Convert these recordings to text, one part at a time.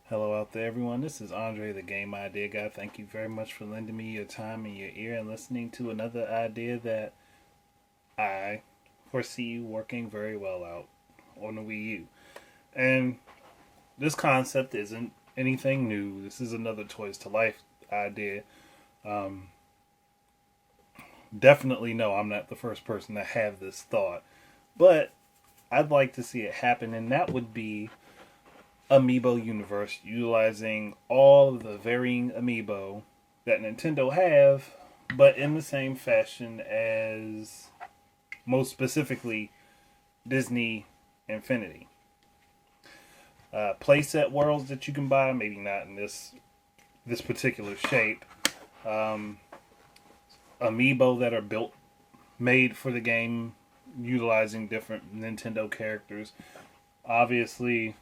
Hello out there, everyone. This is Andre, the Game Idea Guy. Thank you very much for lending me your time and your ear and listening to another idea that I foresee working very well out on the Wii U. And this concept isn't anything new. This is another Toys to Life idea. Um, Definitely no, I'm not the first person to have this thought, but I'd like to see it happen, and that would be Amiibo universe utilizing all of the varying Amiibo that Nintendo have, but in the same fashion as most specifically Disney Infinity. Playset worlds that you can buy, maybe not in this particular shape. Um, Amiibo that are built, made for the game, utilizing different Nintendo characters. Obviously,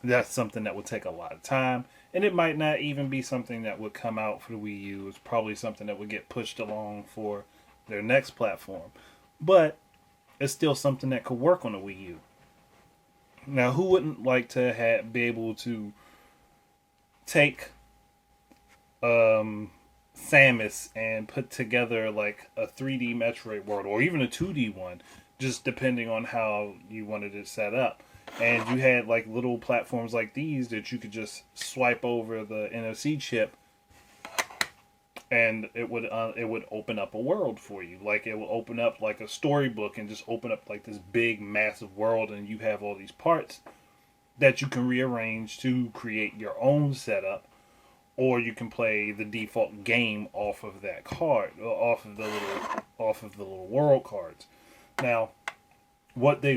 that's something that would take a lot of time, and it might not even be something that would come out for the Wii U. It's probably something that would get pushed along for their next platform, but it's still something that could work on the Wii U. Now, who wouldn't like to be able to take um, Samus and put together like a 3D Metroid world or even a 2D one, just depending on how you wanted it set up? And you had like little platforms like these that you could just swipe over the NFC chip, and it would open up a world for you. Like it will open up like a storybook and just open up like this big massive world, and you have all these parts that you can rearrange to create your own setup, or you can play the default game off of that card, off of the little world cards. Now, what they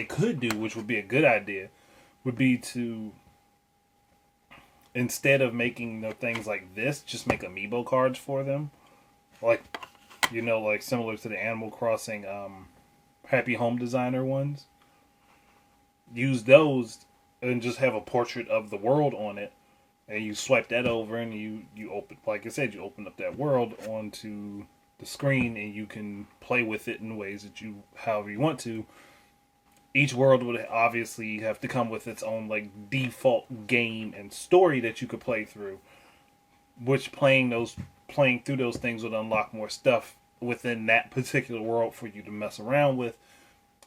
could do, which would be a good idea, would be to, instead of making the things like this, just make amiibo cards for them, like like similar to the Animal Crossing Happy Home Designer ones. Use those and just have a portrait of the world on it, and you swipe that over, and you open, like I said, you open up that world onto the screen, and you can play with it in ways that you however you want to. Each world would obviously have to come with its own like default game and story that you could play through, which playing through those things would unlock more stuff within that particular world for you to mess around with.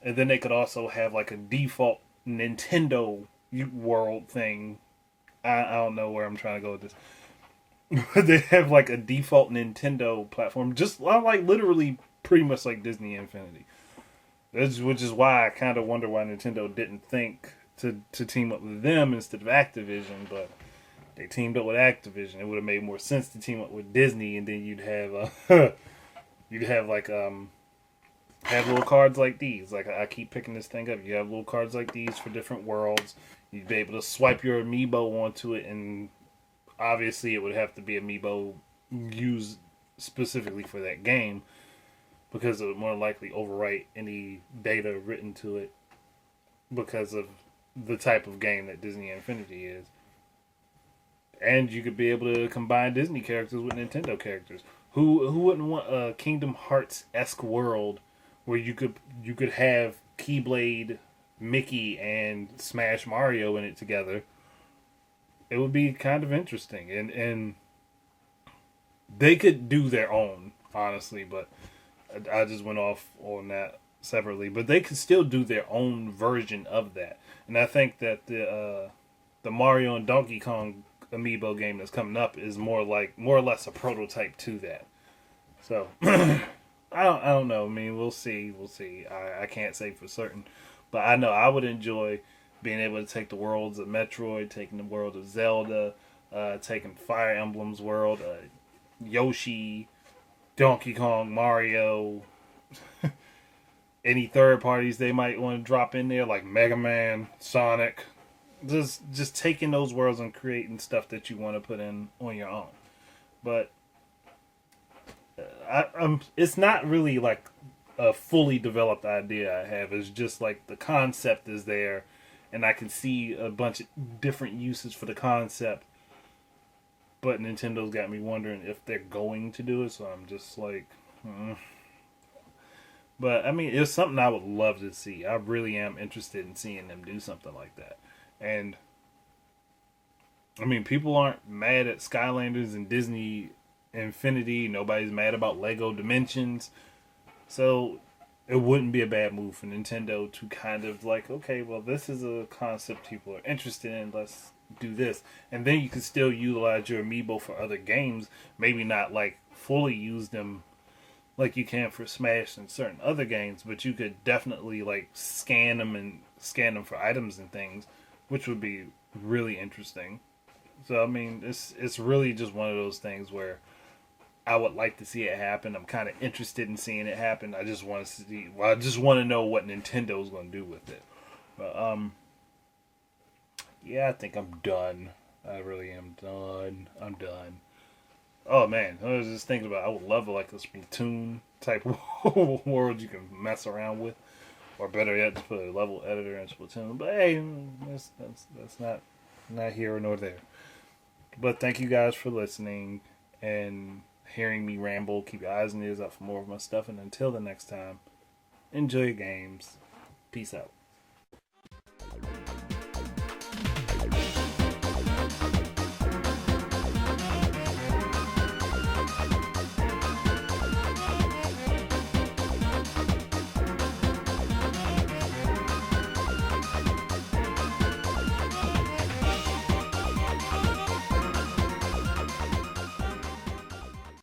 And then they could also have like a default Nintendo world thing. I don't know where I'm trying to go with this. They have like a default Nintendo platform, just like literally pretty much like Disney Infinity. Which is why I kind of wonder why Nintendo didn't think to team up with them instead of Activision, but they teamed up with Activision. It would have made more sense to team up with Disney, and then you'd have you'd have like have little cards like these. Like I keep picking this thing up. You have little cards like these for different worlds. You'd be able to swipe your amiibo onto it, and obviously it would have to be amiibo used specifically for that game, because it would more likely overwrite any data written to it because of the type of game that Disney Infinity is. And you could be able to combine Disney characters with Nintendo characters. Who wouldn't want a Kingdom Hearts esque world where you could have Keyblade, Mickey, and Smash Mario in it together? It would be kind of interesting, and they could do their own, honestly, but I just went off on that separately. But they could still do their own version of that, and I think that the Mario and Donkey Kong amiibo game that's coming up is more or less a prototype to that. So I don't know. I mean, we'll see. We'll see. I can't say for certain, but I know I would enjoy being able to take the worlds of Metroid, taking the world of Zelda, taking Fire Emblem's world, Yoshi, Donkey Kong, Mario, any third parties they might want to drop in there, like Mega Man, Sonic. Just taking those worlds and creating stuff that you want to put in on your own. But it's not really like a fully developed idea I have. It's just like the concept is there, and I can see a bunch of different uses for the concept. But Nintendo's got me wondering if they're going to do it, so I'm just like, But I mean, it's something I would love to see. I really am interested in seeing them do something like that. And I mean, people aren't mad at Skylanders and Disney Infinity. Nobody's mad about Lego Dimensions. So it wouldn't be a bad move for Nintendo to kind of like, okay, well, this is a concept people are interested in. Let's do this, and then you can still utilize your amiibo for other games. Maybe not like fully use them like you can for Smash and certain other games, but you could definitely like scan them for items and things, which would be really interesting. So I mean, it's really just one of those things where I would like to see it happen. I'm kind of interested in seeing it happen. I just want to see. Well, I just want to know what Nintendo's going to do with it. But yeah, I think I'm done. I really am done. I'm done. Oh man, I was just thinking about. I would love like a Splatoon type world you can mess around with, or better yet, just put a level editor in Splatoon. But hey, that's not here nor there. But thank you guys for listening and hearing me ramble. Keep your eyes and ears out for more of my stuff. And until the next time, enjoy your games. Peace out.